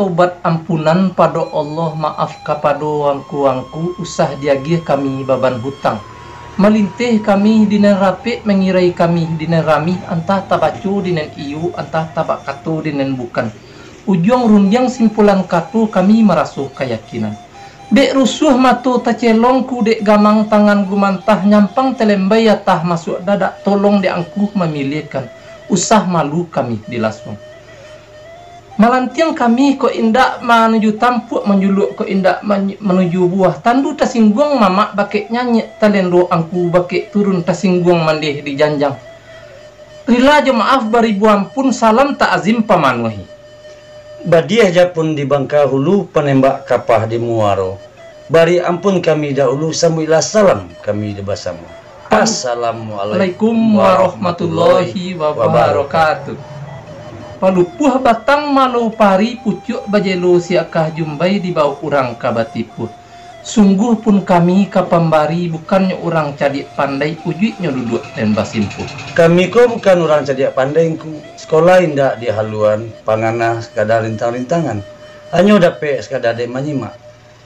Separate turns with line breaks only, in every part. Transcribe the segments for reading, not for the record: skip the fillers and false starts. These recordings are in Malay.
tobat ampunan pada Allah, maaf kepada wangku-wangku usah diagih kami baban hutang. Melintih kami dinen rapik mengirai kami dinen rami, antah tabacu dinen iu, antah tabak katu dinen bukan. Ujung rundiang simpulan katu kami merasuh keyakinan. Dek rusuh matu tacelongku, dek gamang tangan gumantah, nyampang telembai atah masuk dadak, tolong diangkuh memilihkan. Usah malu kami dilasung. Malantiang kami ko indak menuju tampuk menjuluk ko indak menuju buah. Tandu tasinggung mamak bakek nyanyi talendo angku bakek turun tasinggung mandeh di janjang. Rila aja maaf baribu ampun, salam ta'azim pamanuhi.
Badiah japun di Bangka Hulu, penembak kapah di Muaro. Bari ampun kami dahulu, sambilah salam kami di Basamu. Assalamualaikum
warahmatullahi wabarakatuh. Palupuh batang malu pari pucuk bajelo siakah jumbai di bawah urang kabatipuh. Sungguh pun kami kapambari, bukannya orang cadik pandai, ujiknya duduk dan basimpuh.
Kami ko bukan orang cadik pandai ku, sekolah indak di haluan, panganah sekadar rintang-rintangan. Hanya dapat sekadar de menyimak.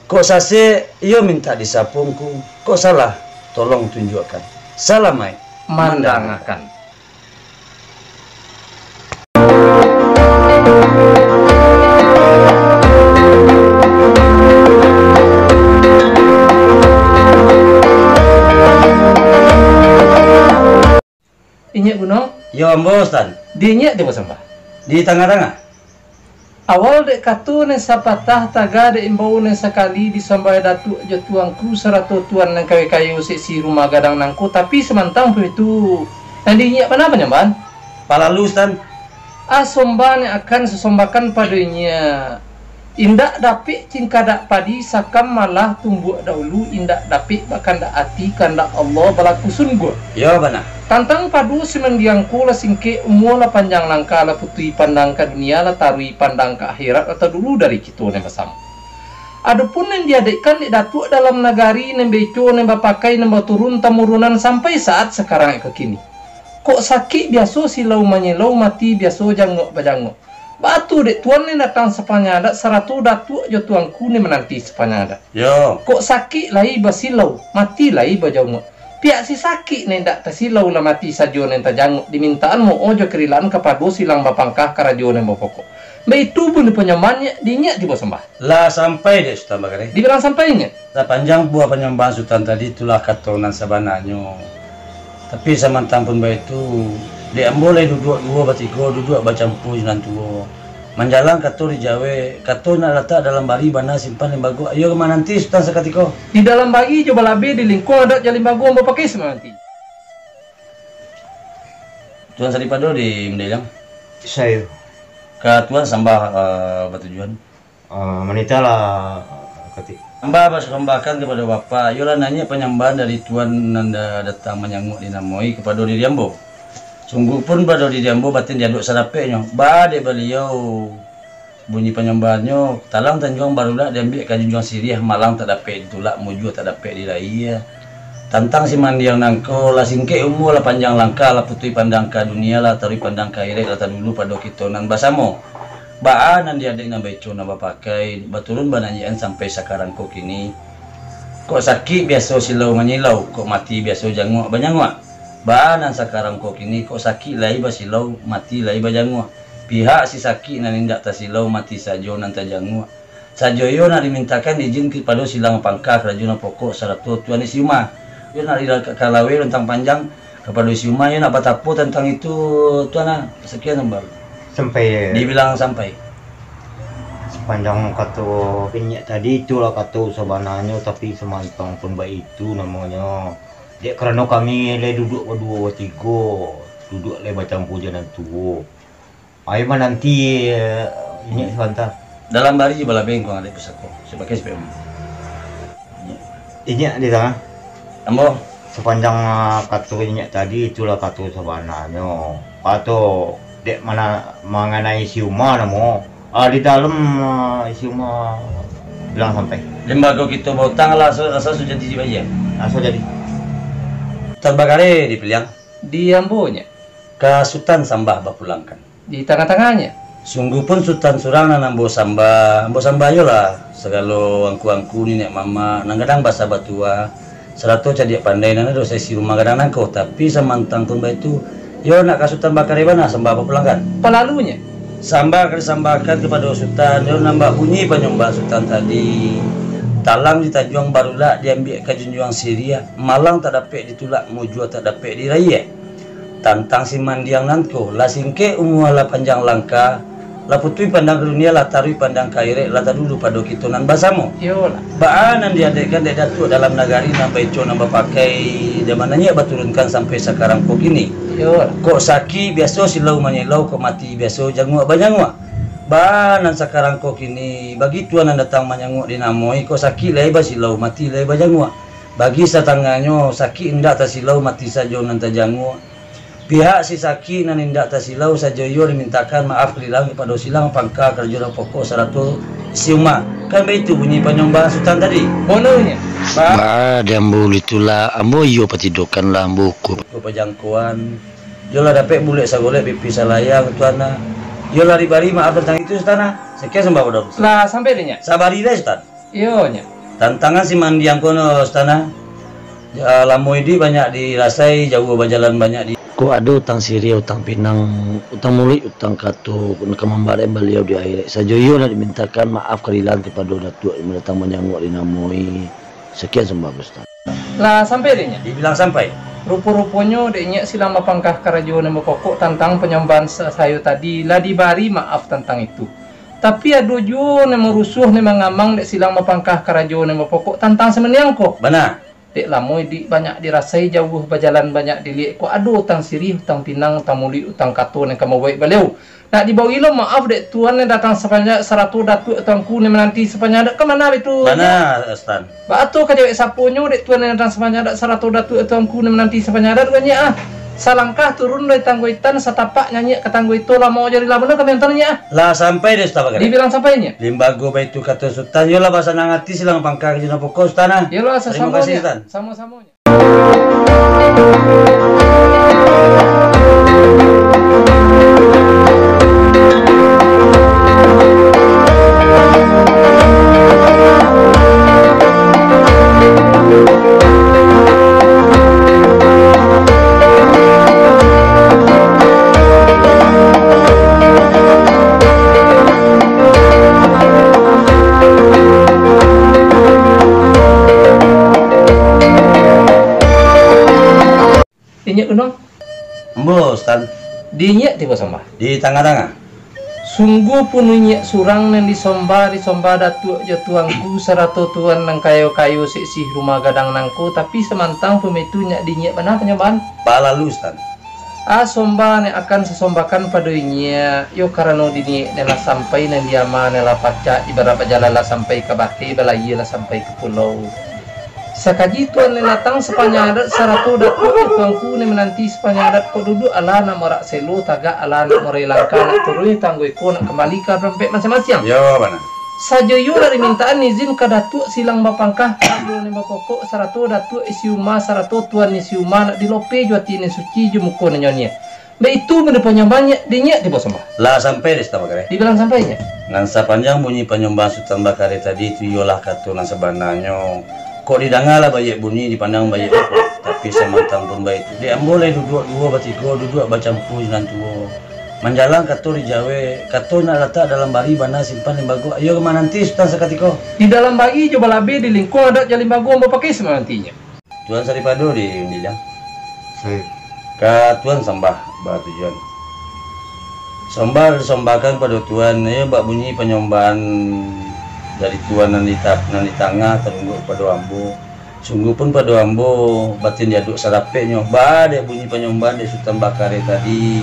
Kok sase, iyo minta disapungku. Kok salah, tolong tunjukkan. Salamai
mandangakan. Inyak gunung?
Yo ambo Stan.
Di inyak dia bersambah?
Di tengah-tengah.
Awal dek katu nesa patah taga dek imbau nesa kali disambah datu aja tuangku seratus tuan nang kayu-kayu si rumah gadang nangku, tapi semantang itu nanti inyak mana penyambahan?
Palalu Stan.
Somban yang akan sesombakan padanya. Indak dapik cingkadak padi sakam malah tumbuh dahulu, indak dapik bahkan dak hati kandak Allah balaku sungguh.
Yo bana.
Tantang padu semendiangku la singke umur la panjang langkah la putui pandang ke dunia la tarui pandang ke akhirat atau dulu dari kita ne basam. Adapun yang diadaikan di datuk dalam nagari nembeco nemba pakai nemba turun tamurunan sampai saat sekarang ke kini. Kok sakit biasa silau menyelau, mati biasa jangok bajangok. Batu dek tuan ni datang sepanyada, 100 datuk jo tuanku ni menanti sepanyada.
Yo.
Kok sakit lai basilau, mati lai bajangok. Pihak si sakit ni ndak tasilau lah mati sajo ni tajangok. Dimintaan mo ojo kerilan kepada silang bapangkah karajo ni bapokok. Mbak itu pun penyambahannya dinyak di bawah sembah.
Lah sampai deh Sultan Bakari.
Dibilang sampainya.
Panjang buah penyambahan Sultan tadi itulah katonan sabananyo. Tapi samantang pun baik itu dia boleh duduk dua batigo duduk bacampur jalan tua. Menjalang kato di Jawa, kato nak letak dalam bari bana simpan limbago. Ayo kemana nanti Sultan sekatiko?
Di dalam bagi coba labe di lingkung ada jalan limbago mau pakai semua nanti.
Tuan Saripado di Mendelang.
Saya
Tuan sambah bertujuan.
Menita lah ketik.
Mbak persembahkan kepada Bapak. Yolah nanya penyambahan dari Tuan Nanda datang menyanguk di Namoi kepada Dodi Diambo. Sungguh pun pada Dodi Diambo batin diaduk sarapenya. Badai beliau bunyi penyambahannya. Talang Tanjung barulah diambil ke Junjung Siriah. Malang tak dapat ditulak, muju tak dapat diraih. Tantang si mandiang nangko lah singke umur lah panjang langkah lah putui pandang ke dunia lah tarik pandang ke akhirat lah dulu pada kita nan basamo. Baan nan dia dengan beco nambah pakai baturun bananyian sampai sekarang kok kini. Kok sakit biasa silau menyilau, kok mati biasa janguk banyanguk. Baan nan sekarang kok kini kok sakit lai basilau, mati lai bajanguk. Pihak si sakit nan indak tasilau mati sajo nan tajanguk. Sajoyo nan dimintakan izin kepada silang pangkah kerajaan pokok 100 tuan isiuma. Yo nak kalawe tentang panjang kepada isiuma yo nak batapu tentang itu tuan sekian nambah.
Sampai
Dibilang sampai
sepanjang kata pinyak tadi itulah kata sebenarnya, tapi semantang pun baik itu namanya. Dia kerana kami le duduk berdua bertiga, duduk le macam pujian tu. Ai mah nanti ini sebentar.
Dalam bari bala bengkong ada pesako sebagai SPM.
Ini di tengah.
Ambo
Sepanjang kata pinyak tadi itulah kata sebenarnya. Atau dek mana mengenai siuma namo di dalam siuma bilang sampai
lembaga kita bautang lah asal sudah jadi aja
asal jadi
terbakare dipilihan
Di ambonya,
ke Sultan Sambah bapulangkan
di tengah-tengahnya.
Sungguh pun sultan surang na nambo samba yo lah segalo angku ni nek mama nang kadang bahasa batua serato cadia pandai nana do saya si rumah kadang nangko tapi samantang pun itu yo nak ke sultan bakar bana samba apa pelanggan
Pelalunya.
samba disambakan kepada sultan yo nambah bunyi penyembah sultan tadi talang ditajuang barulah diambil ke junjuang Syria malang tak dapat ditulak mujua tak dapat diraya tantang si mandiang nanko la singke umuala panjang langka la putui pandang ke dunia la tarui pandang kaire la dulu pada kitonan basamo
Yo lah.
baanan diadakan dek datuk dalam nagari nambah ico nambah pakai zamananya baturunkan sampai sekarang kok gini
Yo lah.
kok saki biasa silau manyelau kok mati biasa jangua banyangua baanan sekarang kok gini bagi tuan yang datang manyangua di namoi kok saki leba silau mati leba jangua bagi satanganyo saki indak ta silau mati saja nanta jangua pihak si Saki nan indak tasilau sajoyo dimintakan maaf kelilang kepada silang pangka kerjaan pokok 100 siuma kan begitu bunyi penyembah sultan tadi
Bononya.
ba diambo itulah ambo yo patidokan lah amboku ko pajangkuan yo lah dapat bulek sagolek pipi salayang tuana yo lah ribari maaf tentang itu sultana sekian sembah pada
Lah sampai dinya.
sabari dah sultan
Yo nya.
tantangan si mandiang kono sultana lamoidi banyak dirasai jauh berjalan banyak di ko ada utang Syria, utang Pinang, utang Mulik, utang Kato, kemambare beliau di akhir. Sajoyo nak dimintakan maaf kerilan kepada datuk yang datang menyanggup di namoi. Sekian sembah Ustaz.
Lah sampai dinya.
Dibilang sampai.
Rupa-rupanya deknya silang mapangkah karajo nama pokok tentang penyembahan sayo tadi lah dibari maaf tentang itu. Tapi ada jo nama rusuh nama ngamang dek silang mapangkah karajo nama pokok tentang semeniang kok.
Benar.
Dek lamoy di banyak dirasai jauh berjalan banyak dilihat ko ada utang Sirih, utang Pinang, utang Muli, utang Kato yang kamu baik beliau. Nak dibawi lo maaf dek tuan yang datang sepanjang 100 datuk tuanku ni menanti sepanjang ke mana itu?
Mana Ustaz?
Ba ato ka dewek saponyo dek tuan yang datang sepanjang 100 datuk tuanku ni menanti sepanjang kan salangkah turun dari tangguitan setapak nyanyi ke tangguh itu lah mau jadi lah bener komentarnya
Lah sampai deh Ustaz Bakar.
dibilang sampainya
Limbago baitu kata Sultan yo lah bahasa nangati silang pangkar jina pokok Ustaz.
ya lo
Terima kasih Ustaz.
sama-samanya dinya unong
Embo Ustaz
dinya tiba sambah
di tengah-tengah.
sungguh pununya surang yang disomba datuk jatuangku serato tuan nang kayu-kayu seksi rumah gadang nangku tapi semantang pemitunya dinya mana penyambahan
Pak lalu Ustaz.
somba ne akan sesombakan padoinya yo karena dini nela sampai nang diama nela paca ibarat berjalan lah sampai ke baki balai lah sampai ke pulau sakaji tuan datang sepanjang adat 100 datuk tuanku ni menanti sepanjang adat kok duduk ala nak morak selo tagak ala nak morelangka nak turun tangguh ko nak kembali ke dompet masing-masing
Yo mana?
sajoyo dari mintaan izin ke datuk silang bapangkah yo ni bapokok 100 datuk isiuma 100 tuan isiuma nak dilope juati ni suci jumuko nyonya ba itu mendepannya banyak dinya di bawah sembah
Lah sampai deh Ustaz Bakar.
dibilang sampainya
Ngan sepanjang bunyi penyembah Sultan Bakar tadi itu yolah kata nang sebenarnya kok didengar lah banyak bunyi dipandang banyak pokok tapi semantang pun baik itu dia boleh duduk dua batigo duduk baca buku jalan tua menjalang kato di Jawa kato nak letak dalam bari bana simpan limbago ayo kemana nanti Sultan sekatiko
di dalam bagi coba labe di lingkung ada jalim bagu mau pakai semua nantinya
Tuan Saripado di Undilang
Saya
ke Tuan sembah bah tujuan sembah disembahkan pada Tuan ayo bak bunyi penyembahan dari Tuan nan di tengah terunggu pada ambo sungguh pun pada ambo batin diaduk sarapeknya ba dia bunyi penyembahan di Sultan Bakar tadi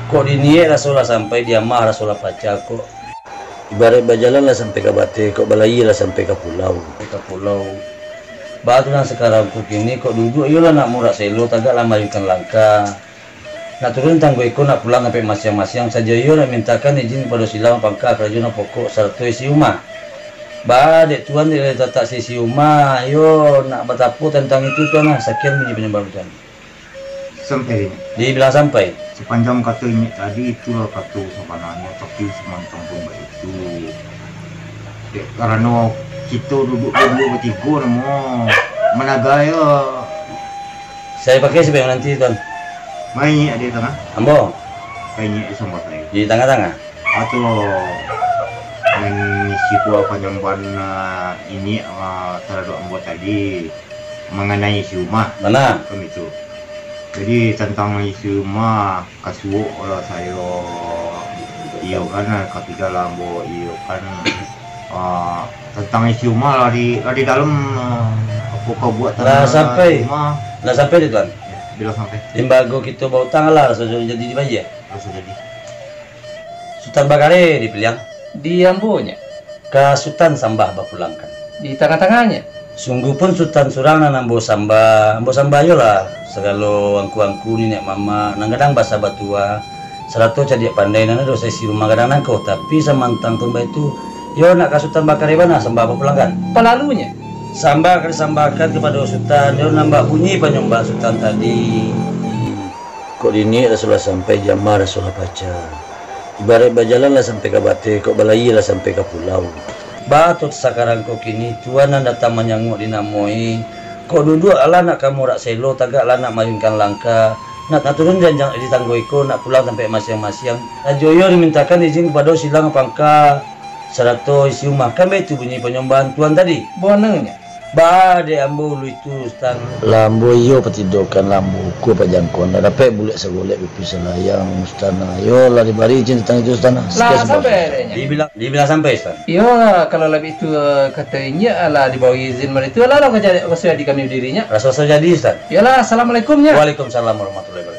kok diniat rasulullah sampai dia mah rasulullah pacar kok ibarat berjalan lah sampai ke bate kok balai lah sampai ke pulau batu yang sekarang kok ini kok duduk yolah nak murah selo tagak lama yukan langka nak turun tangguh ikut nak pulang sampai masing-masing saja yo nak mintakan izin pada silang pangka kerajaan pokok serta isi rumah ba dek tuan dia tak isi rumah yo nak bertapu tentang itu tuan lah sekian bunyi penyembah tuan
sampai
Dibilang sampai.
sepanjang kata ini tadi itulah kata sebenarnya, tapi semantang pun itu karena kita duduk berdua bertiga nama menagaya
Saya pakai siapa yang nanti tuan?
main di tengah
Ambo
kayaknya sama saya
di tengah-tengah.
atau mengisi kuah penyembahan ini terhadap ambo tadi mengenai isi rumah
Mana?
kan itu. Jadi tentang isi rumah kasuh oleh saya iya kan ketika lambo iya kan tentang isi rumah di dalam apa kau buat
Lah sampai.
rumah
Lah sampai di tuan.
bila sampai
Limbago kita bau tanggal lah sudah jadi di bayi ya.
terus jadi
Sultan Bakare dipilihan.
Di ambonya,
Ke Sultan Sambah bapulangkan.
di tengah-tengahnya.
Sungguh pun Sultan Surangan ambo samba yo lah segalo angku-angku ni nek mama nang kadang bahasa batua serato cadia pandai nana do saya si rumah kadang nangko tapi samantang pun itu yo nak ke Sultan Bakare mana samba bapulangkan.
Pelalunya,
Samba akan disambakan kepada Sultan dia nambah bunyi penyembah Sultan tadi. Kok ini Rasulullah sampai jamar Rasulullah baca. Ibarat berjalan lah sampai ke bate, kok balai lah sampai ke pulau. Batut sekarang kok kini tuan anda datang menyanguk dinamoi. Kok duduk ala nak kamu rak selo tagak lah nak mayunkan langkah. Nak turun janjang di tanggoiko nak pulang sampai masing-masing. Joyo dimintakan izin kepada silang pangka. Serato isi rumah kan itu bunyi penyembahan tuan tadi.
bonenya.
Bade ambo lu itu stang lambo yo petidokan lambo ku pajangkon dapat bulat segolek pipi selayang mustana yo lah dibari izin tentang itu stana
Lah sampai adanya.
dibilang sampai stan
Yo, kalau lebih itu katanya ala di bawah izin mereka itu ala lo kerja di kami dirinya.
rasa jadi stan.
Yalah, assalamualaikumnya.
Waalaikumsalam warahmatullahi wabarakatuh.